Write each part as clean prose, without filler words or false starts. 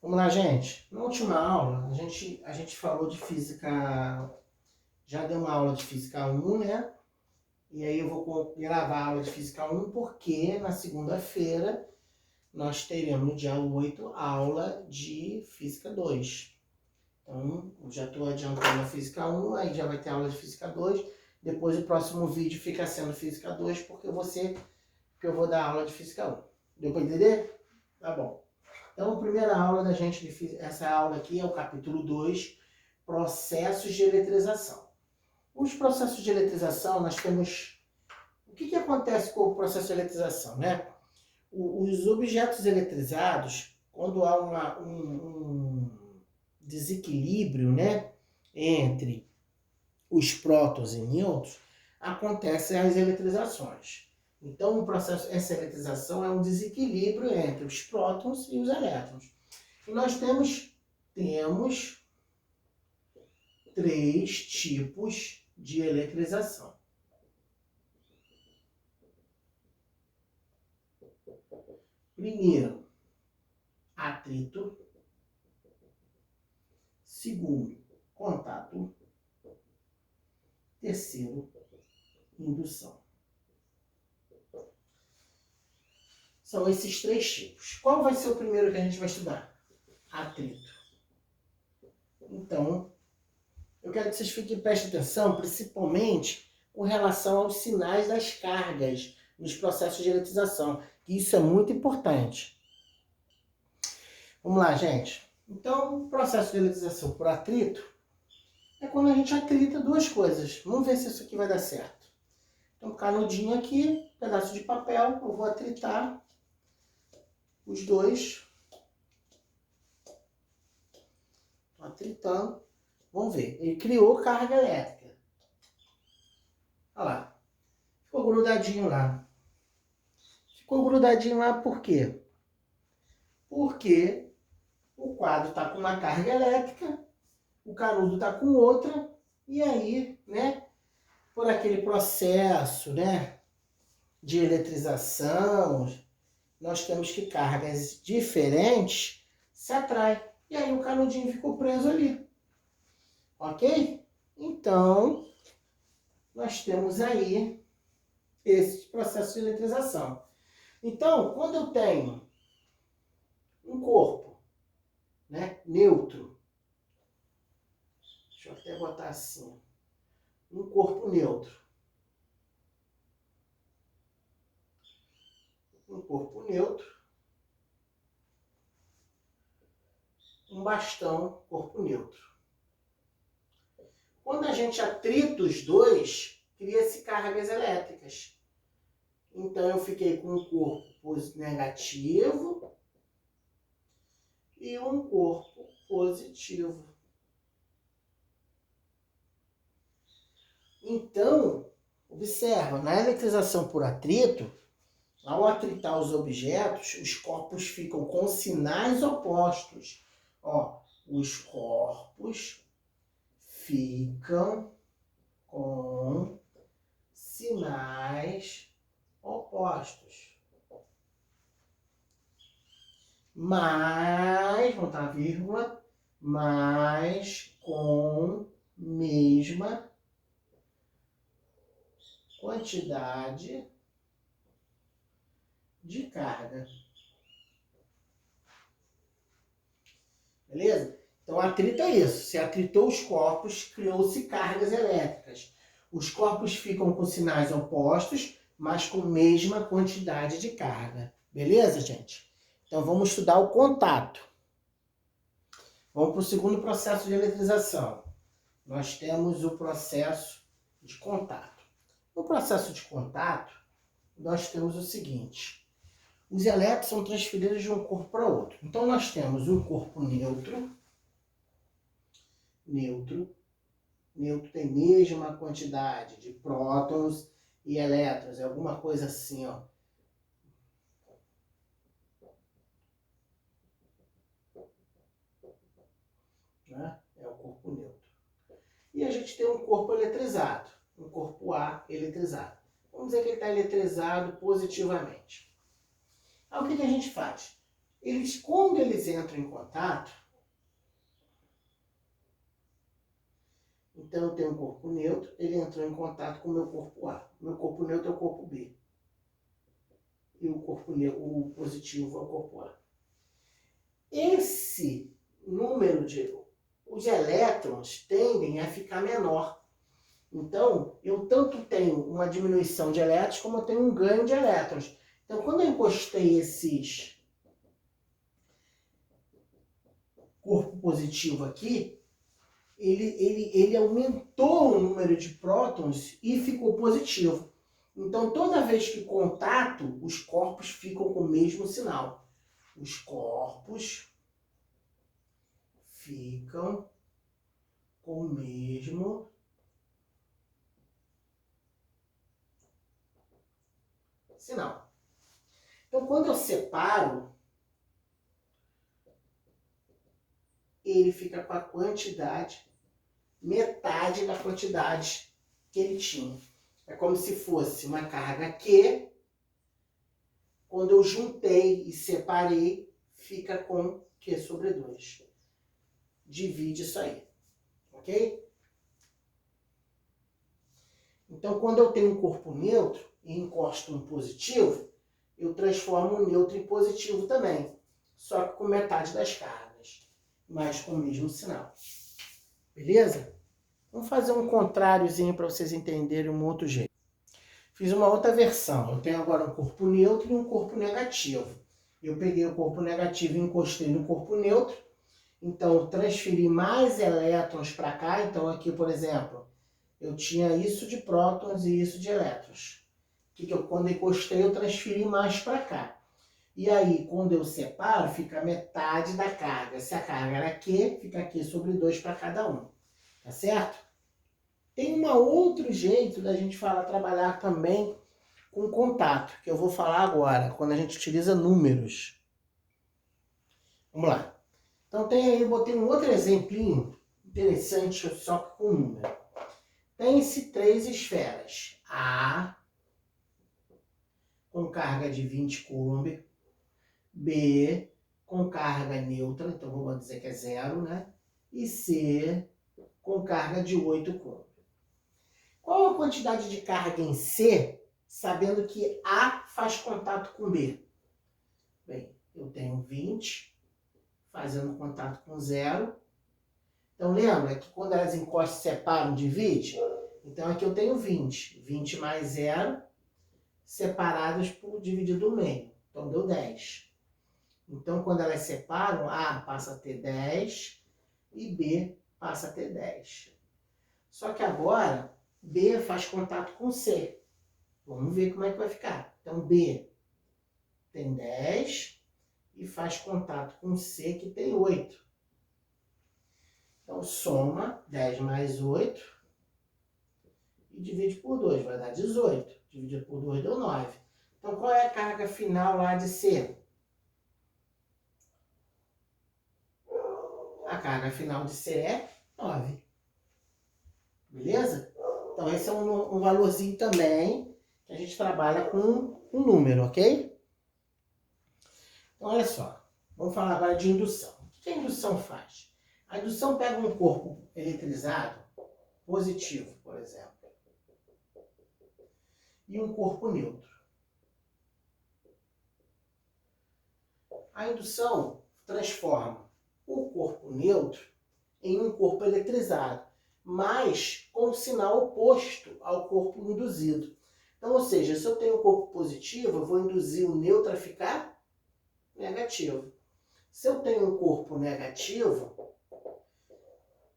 Vamos lá, gente. Na última aula, a gente falou de física... Já deu uma aula de física 1, né? E aí eu vou gravar a aula de física 1 porque na segunda-feira nós teremos, no dia 8, aula de física 2. Então, eu já estou adiantando a física 1, aí já vai ter aula de física 2. Depois o próximo vídeo fica sendo física 2, porque eu vou dar aula de física 1. Deu para entender? Tá bom. Então, a primeira aula da gente, essa aula aqui é o capítulo 2, processos de eletrização. Os processos de eletrização, nós temos... O que acontece com o processo de eletrização, né? Os objetos eletrizados, quando há um desequilíbrio, né, entre os prótons e nêutrons, acontecem as eletrizações. Então, essa eletrização é um desequilíbrio entre os prótons e os elétrons. E nós temos 3 tipos de eletrização. Primeiro, atrito. Segundo, contato. Terceiro, indução. São esses 3 tipos. Qual vai ser o primeiro que a gente vai estudar? Atrito. Então, eu quero que vocês prestem atenção, principalmente com relação aos sinais das cargas nos processos de eletrização. Isso é muito importante. Vamos lá, gente. Então, o processo de eletrização por atrito é quando a gente atrita 2 coisas. Vamos ver se isso aqui vai dar certo. Então, canudinho aqui, pedaço de papel, eu vou atritar os 2. Estou atritando. Vamos ver. Ele criou carga elétrica. Olha lá. Ficou grudadinho lá. Ficou grudadinho lá por quê? Porque o quadro está com uma carga elétrica, o canudo está com outra, e aí, né, por aquele processo, né, de eletrização, nós temos que cargas diferentes se atraem. E aí o canudinho ficou preso ali. Ok? Então, nós temos aí esse processo de eletrização. Então, quando eu tenho um corpo, né, neutro, deixa eu até botar assim, um corpo neutro. Um corpo neutro, um bastão, corpo neutro. Quando a gente atrita os 2, cria-se cargas elétricas. Então, eu fiquei com um corpo negativo e um corpo positivo. Então, observa, na eletrização por atrito, ao atritar os objetos, os corpos ficam com sinais opostos. Ó, os corpos ficam com sinais opostos. Mas, vamos botar vírgula, mas com mesma quantidade de carga. Beleza? Então, atrito é isso. Se atritou os corpos, criou-se cargas elétricas. Os corpos ficam com sinais opostos, mas com mesma quantidade de carga. Beleza, gente? Então, vamos estudar o contato. Vamos para o segundo processo de eletrização. Nós temos o processo de contato. No processo de contato, nós temos o seguinte. Os elétrons são transferidos de um corpo para outro. Então, nós temos um corpo neutro. Neutro tem mesma quantidade de prótons e elétrons. É alguma coisa assim, ó. Né? É o corpo neutro. E a gente tem um corpo eletrizado. Um corpo A eletrizado. Vamos dizer que ele está eletrizado positivamente. Aí o que a gente faz? Quando eles entram em contato, então eu tenho um corpo neutro, ele entrou em contato com o meu corpo A. Meu corpo neutro é o corpo B. E o positivo é o corpo A. Esse número os elétrons tendem a ficar menor. Então, eu tanto tenho uma diminuição de elétrons, como eu tenho um ganho de elétrons. Então, quando eu encostei esses corpo positivo aqui, ele aumentou o número de prótons e ficou positivo. Então, toda vez que contato, os corpos ficam com o mesmo sinal. Os corpos ficam com o mesmo sinal. Então, quando eu separo, ele fica com a quantidade, metade da quantidade que ele tinha. É como se fosse uma carga Q, quando eu juntei e separei, fica com Q sobre 2. Divide isso aí, ok? Então, quando eu tenho um corpo neutro e encosto um positivo, eu transformo o neutro em positivo também, só que com metade das cargas, mas com o mesmo sinal. Beleza? Vamos fazer um contráriozinho para vocês entenderem um outro jeito. Fiz uma outra versão. Eu tenho agora um corpo neutro e um corpo negativo. Eu peguei o corpo negativo e encostei no corpo neutro. Então, eu transferi mais elétrons para cá. Então, aqui, por exemplo, eu tinha isso de prótons e isso de elétrons. Quando eu encostei, eu transferi mais para cá. E aí, quando eu separo, fica metade da carga. Se a carga era Q, fica Q sobre 2 para cada um. Tá certo? Tem um outro jeito da gente trabalhar também com contato, que eu vou falar agora, quando a gente utiliza números. Vamos lá. Então eu botei um outro exemplinho interessante, só que com número. Tem-se 3 esferas. A com carga de 20 coulomb, B com carga neutra, então vou dizer que é 0, né? E C com carga de 8 coulomb. Qual a quantidade de carga em C, sabendo que A faz contato com B? Bem, eu tenho 20 fazendo contato com 0. Então, lembra que quando elas encostam e separam, divide? Então, aqui eu tenho 20. 20 mais 0, separadas por dividido no meio. Então, deu 10. Então, quando elas separam, A passa a ter 10 e B passa a ter 10. Só que agora, B faz contato com C. Vamos ver como é que vai ficar. Então, B tem 10 e faz contato com C, que tem 8. Então, soma 10 mais 8 e divide por 2, vai dar 18. Dividido por 2 deu 9. Então, qual é a carga final lá de C? A carga final de C é 9. Beleza? Então, esse é um valorzinho também que a gente trabalha com um número, ok? Então, olha só. Vamos falar agora de indução. O que a indução faz? A indução pega um corpo eletrizado, positivo, por exemplo, e um corpo neutro. A indução transforma o corpo neutro em um corpo eletrizado, mas com o sinal oposto ao corpo induzido. Então, ou seja, se eu tenho um corpo positivo, eu vou induzir o neutro a ficar negativo. Se eu tenho um corpo negativo,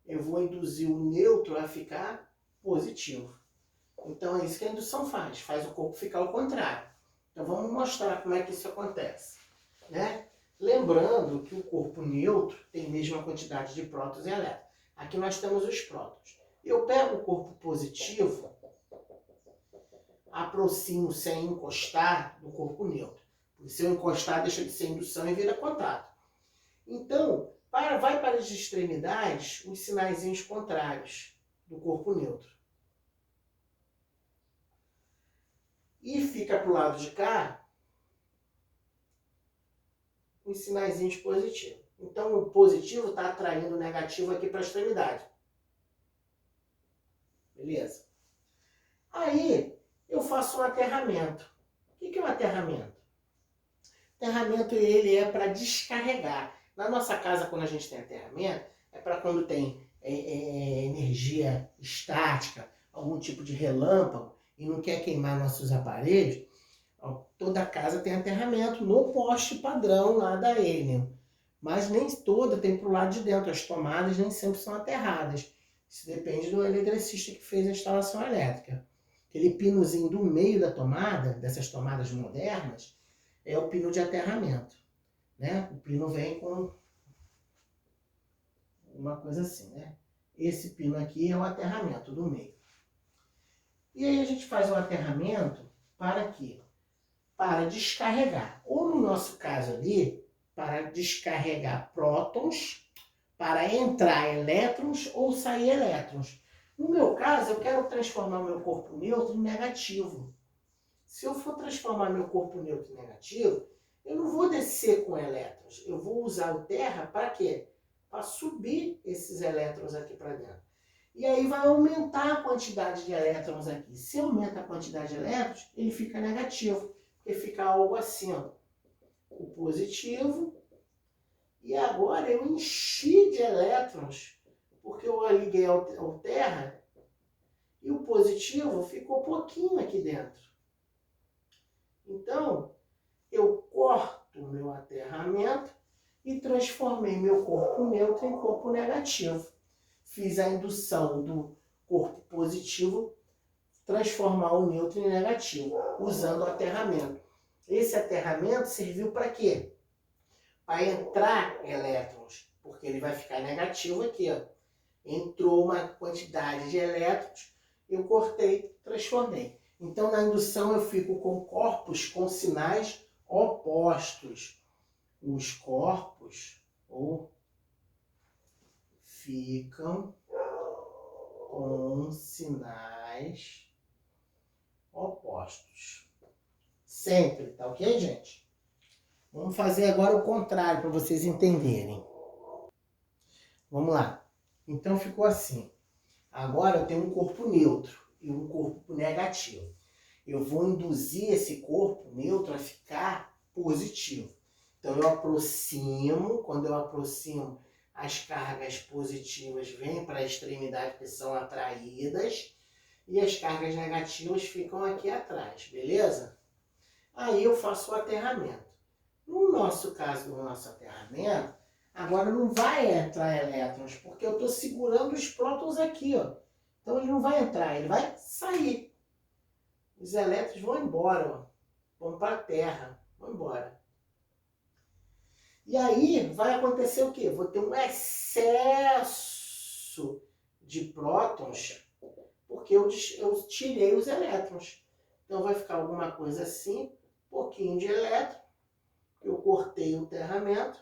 eu vou induzir o neutro a ficar positivo. Então, é isso que a indução faz o corpo ficar ao contrário. Então, vamos mostrar como é que isso acontece, né? Lembrando que o corpo neutro tem a mesma quantidade de prótons e elétrons. Aqui nós temos os prótons. Eu pego o corpo positivo, aproximo sem encostar do corpo neutro. Porque se eu encostar, deixa de ser indução e vira contato. Então, vai para as extremidades os sinaizinhos contrários do corpo neutro. E fica para o lado de cá os sinaizinhos positivos. Então, o positivo está atraindo o negativo aqui para a extremidade. Beleza? Aí, eu faço um aterramento. O que é um aterramento? Aterramento, ele é para descarregar. Na nossa casa, quando a gente tem aterramento, é para quando tem energia estática, algum tipo de relâmpago, e não quer queimar nossos aparelhos. Toda casa tem aterramento no poste padrão lá da Enel. Mas nem toda tem para o lado de dentro. As tomadas nem sempre são aterradas. Isso depende do eletricista que fez a instalação elétrica. Aquele pinozinho do meio da tomada, dessas tomadas modernas, é o pino de aterramento. Né? O pino vem com uma coisa assim, né? Esse pino aqui é o aterramento do meio. E aí a gente faz o aterramento para quê? Para descarregar. Ou no nosso caso ali, para descarregar prótons, para entrar elétrons ou sair elétrons. No meu caso, eu quero transformar o meu corpo neutro em negativo. Se eu for transformar meu corpo neutro em negativo, eu não vou descer com elétrons. Eu vou usar o terra para quê? Para subir esses elétrons aqui para dentro. E aí vai aumentar a quantidade de elétrons aqui. Se aumenta a quantidade de elétrons, ele fica negativo. Porque fica algo assim, ó. O positivo. E agora eu enchi de elétrons, porque eu liguei ao terra, e o positivo ficou pouquinho aqui dentro. Então, eu corto o meu aterramento e transformei meu corpo neutro em corpo negativo. Fiz a indução do corpo positivo transformar o neutro em negativo, usando o aterramento. Esse aterramento serviu para quê? Para entrar elétrons, porque ele vai ficar negativo aqui, ó. Entrou uma quantidade de elétrons, eu cortei, transformei. Então, na indução, eu fico com corpos com sinais opostos. Os corpos ficam com sinais opostos. Sempre, tá ok, gente? Vamos fazer agora o contrário para vocês entenderem. Vamos lá. Então ficou assim. Agora eu tenho um corpo neutro e um corpo negativo. Eu vou induzir esse corpo neutro a ficar positivo. Então eu aproximo, quando eu aproximo, as cargas positivas vêm para a extremidade porque são atraídas e as cargas negativas ficam aqui atrás, beleza? Aí eu faço o aterramento. No nosso caso, do nosso aterramento, agora não vai entrar elétrons, porque eu estou segurando os prótons aqui, ó. Então ele não vai entrar, ele vai sair. Os elétrons vão embora, ó. Vão para a Terra, vão embora. E aí vai acontecer o quê? Vou ter um excesso de prótons, porque eu tirei os elétrons. Então vai ficar alguma coisa assim, um pouquinho de elétron. Eu cortei o aterramento,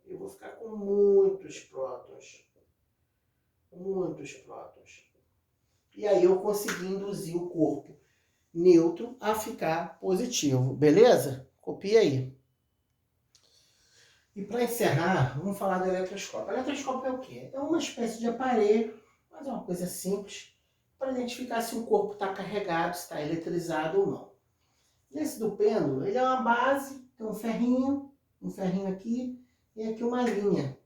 eu vou ficar com muitos prótons. Muitos prótons. E aí eu consegui induzir o corpo neutro a ficar positivo, beleza? Copia aí. E para encerrar, vamos falar do eletroscópio. O eletroscópio é o quê? É uma espécie de aparelho, mas é uma coisa simples, para identificar se o corpo está carregado, se está eletrizado ou não. Nesse do pêndulo, ele é uma base, tem um ferrinho aqui, e aqui uma linha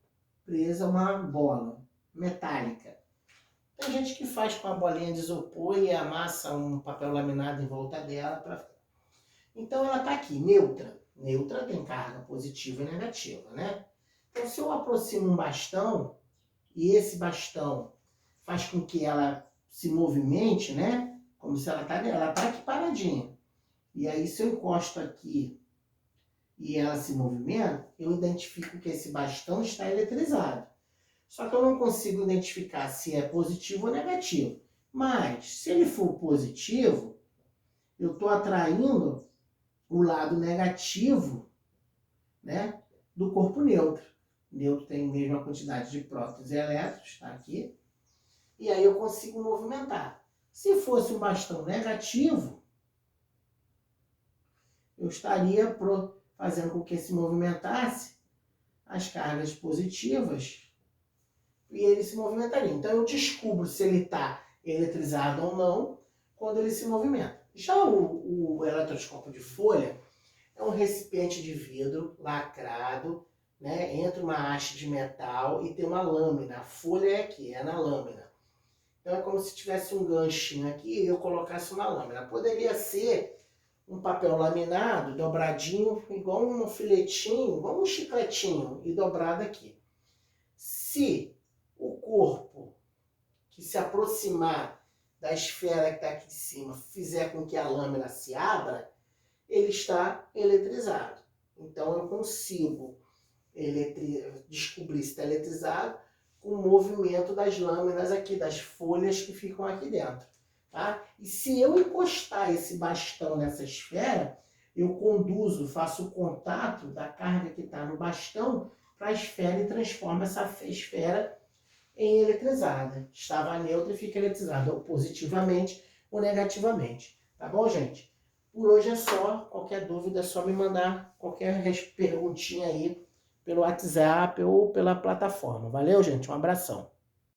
presa a uma bola metálica. Tem gente que faz com a bolinha de isopor e amassa um papel laminado em volta dela. Então ela está aqui, neutra. Neutra tem carga positiva e negativa, né? Então se eu aproximo um bastão, e esse bastão faz com que ela se movimente, né? Como se ela está aqui paradinha. E aí, se eu encosto aqui e ela se movimenta, eu identifico que esse bastão está eletrizado. Só que eu não consigo identificar se é positivo ou negativo. Mas, se ele for positivo, eu estou atraindo o lado negativo, né, do corpo neutro. Neutro tem a mesma quantidade de prótons e elétrons, está aqui. E aí eu consigo movimentar. Se fosse um bastão negativo, eu estaria fazendo com que se movimentasse as cargas positivas e ele se movimentaria. Então eu descubro se ele está eletrizado ou não quando ele se movimenta. Já o eletroscópio de folha é um recipiente de vidro lacrado, né, entre uma haste de metal e tem uma lâmina. A folha é aqui, é na lâmina. Então é como se tivesse um ganchinho aqui e eu colocasse uma lâmina. Poderia ser um papel laminado, dobradinho, igual um filetinho, igual um chicletinho, e dobrado aqui. Se o corpo que se aproximar da esfera que está aqui de cima fizer com que a lâmina se abra, ele está eletrizado. Então eu consigo descobrir se está eletrizado com o movimento das lâminas aqui, das folhas que ficam aqui dentro. Tá? E se eu encostar esse bastão nessa esfera, eu conduzo, faço o contato da carga que está no bastão para a esfera e transformo essa esfera em eletrizada. Estava neutra e fica eletrizada, ou positivamente ou negativamente. Tá bom, gente? Por hoje é só. Qualquer dúvida é só me mandar qualquer perguntinha aí pelo WhatsApp ou pela plataforma. Valeu, gente? Um abração.